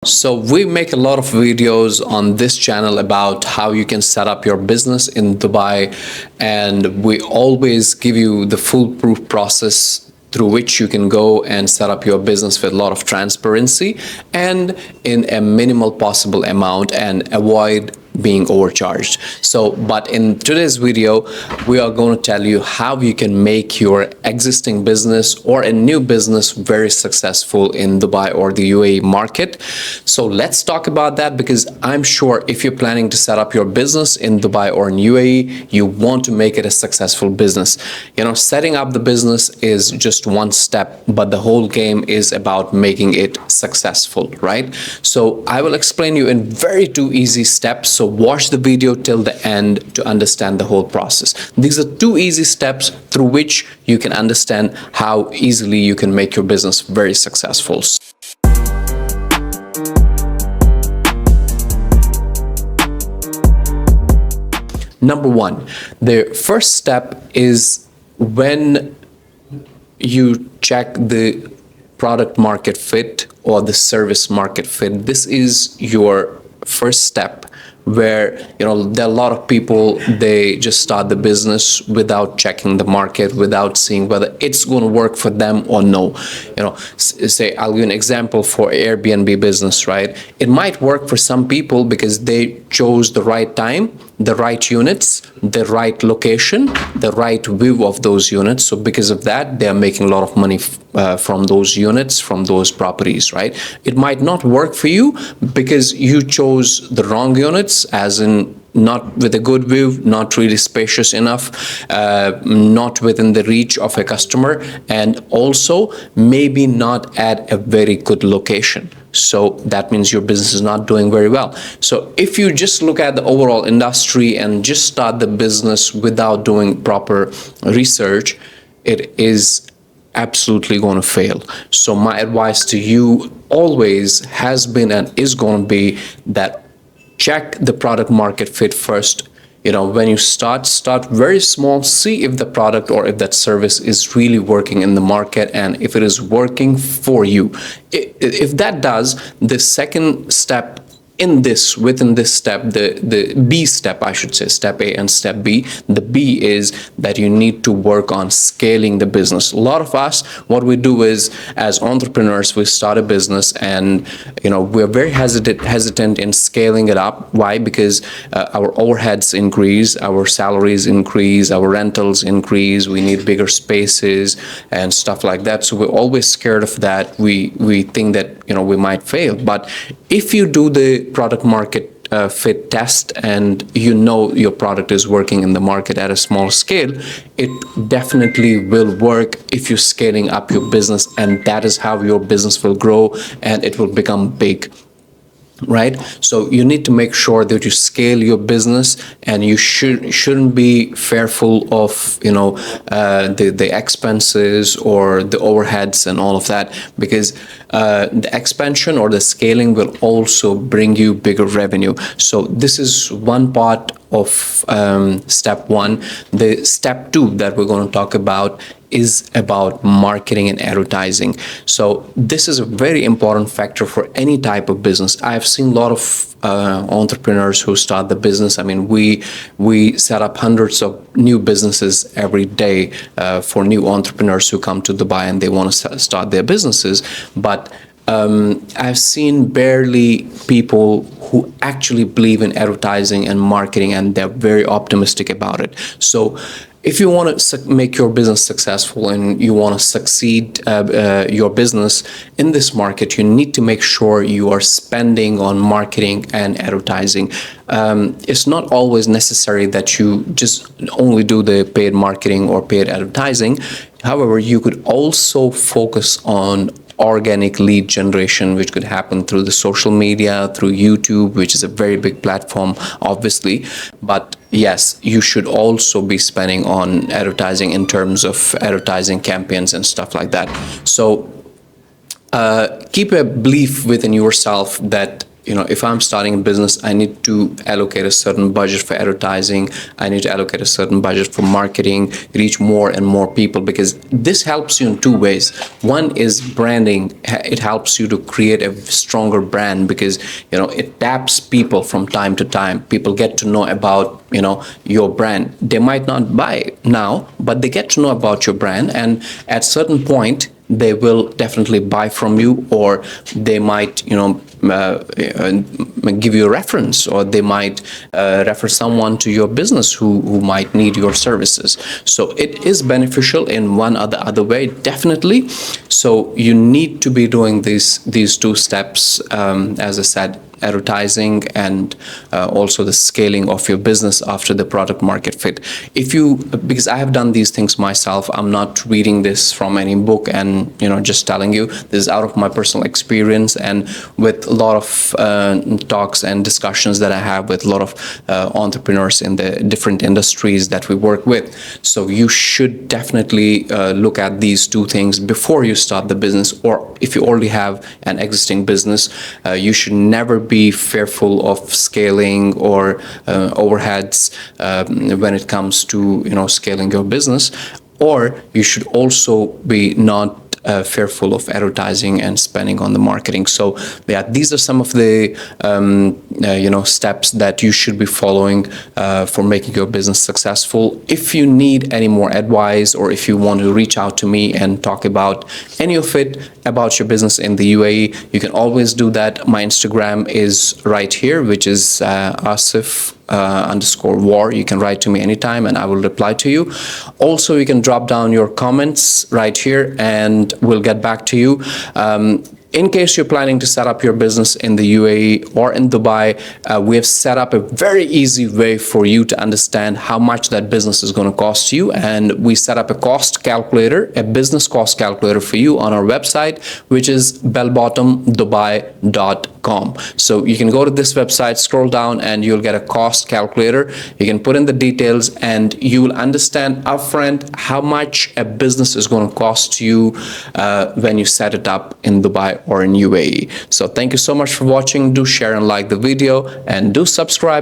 So we make a lot of videos on this channel about how you can set up your business in Dubai, and we always give you the foolproof process through which you can go and set up your business with a lot of transparency and in a minimal possible amount and avoid being overcharged. But in today's video, we are going to tell you how you can make your existing business or a new business very successful in Dubai or the UAE market. So let's talk about that, because I'm sure if you're planning to set up your business in Dubai or in UAE, you want to make it a successful business. You know, setting up the business is just one step, but the whole game is about making it successful, right? So I will explain you in very two easy steps. So watch the video till the end to understand the whole process. These are two easy steps through which you can understand how easily you can make your business very successful. Number one, the first step is when you check the product market fit or the service market fit. This is your first step, where there are a lot of people, they just start the business without checking the market, without seeing whether it's going to work for them or no. Say, I'll give you an example for Airbnb business, right? It might work for some people because they chose the right time, the right units, the right location, the right view of those units. So because of that, they are making a lot of money from those units, from those properties, right? It might not work for you because you chose the wrong units, as in not with a good view, not really spacious enough, not within the reach of a customer, and also maybe not at a very good location. So that means your business is not doing very well. So if you just look at the overall industry and just start the business without doing proper research, it is absolutely going to fail. So my advice to you always has been and is going to be that check the product market fit first. When you start very small, see if the product or if that service is really working in the market and if it is working for you. If that does, the second step within this step, the B step, I should say, step A and step B. The B is that you need to work on scaling the business. A lot of us, what we do is, as entrepreneurs, we start a business and we're very hesitant in scaling it up. Why? Because our overheads increase, our salaries increase, our rentals increase, we need bigger spaces and stuff like that. So we're always scared of that. We think that we might fail. But if you do the product market fit test and your product is working in the market at a small scale, it definitely will work if you're scaling up your business, and that is how your business will grow and it will become big. Right? So you need to make sure that you scale your business, and you shouldn't be fearful of the expenses or the overheads and all of that, because the expansion or the scaling will also bring you bigger revenue. So this is one part of step one. The step two that we're going to talk about is about marketing and advertising. So this is a very important factor for any type of business. I've seen a lot of entrepreneurs who start the business. I mean, we set up hundreds of new businesses every day for new entrepreneurs who come to Dubai and they want to start their businesses. But I've seen barely people who actually believe in advertising and marketing, and they're very optimistic about it. So if you want to make your business successful and you want to succeed your business in this market, you need to make sure you are spending on marketing and advertising. It's not always necessary that you just only do the paid marketing or paid advertising. However, you could also focus on organic lead generation, which could happen through the social media, through YouTube, which is a very big platform, obviously. But yes, you should also be spending on advertising in terms of advertising campaigns and stuff like that. So keep a belief within yourself that if I'm starting a business, I need to allocate a certain budget for advertising. I need to allocate a certain budget for marketing, reach more and more people, because this helps you in two ways. One is branding. It helps you to create a stronger brand, because, it taps people from time to time. People get to know about, your brand. They might not buy now, but they get to know about your brand. And at certain point, they will definitely buy from you, or they might, give you a reference, or they might refer someone to your business who might need your services. So it is beneficial in one or the other way, definitely. So you need to be doing these two steps, as I said, advertising and also the scaling of your business after the product market fit. Because I have done these things myself, I'm not reading this from any book and just telling you. This is out of my personal experience, and with a lot of talks and discussions that I have with a lot of entrepreneurs in the different industries that we work with. So you should definitely look at these two things before you start the business, or if you already have an existing business, you should never be fearful of scaling or overheads when it comes to scaling your business. Or you should also be not fearful of advertising and spending on the marketing. So yeah, these are some of the steps that you should be following for making your business successful. If you need any more advice, or if you want to reach out to me and talk about any of it about your business in the UAE, you can always do that. My Instagram is right here, which is Asif _War. You can write to me anytime and I will reply to you. Also, you can drop down your comments right here and we'll get back to you. In case you're planning to set up your business in the UAE or in Dubai, we have set up a very easy way for you to understand how much that business is going to cost you. And we set up a cost calculator, a business cost calculator for you on our website, which is bellbottomdubai.com. So you can go to this website, scroll down, and you'll get a cost calculator. You can put in the details and you will understand upfront how much a business is going to cost you when you set it up in Dubai or in UAE. So thank you so much for watching. Do share and like the video, and do subscribe.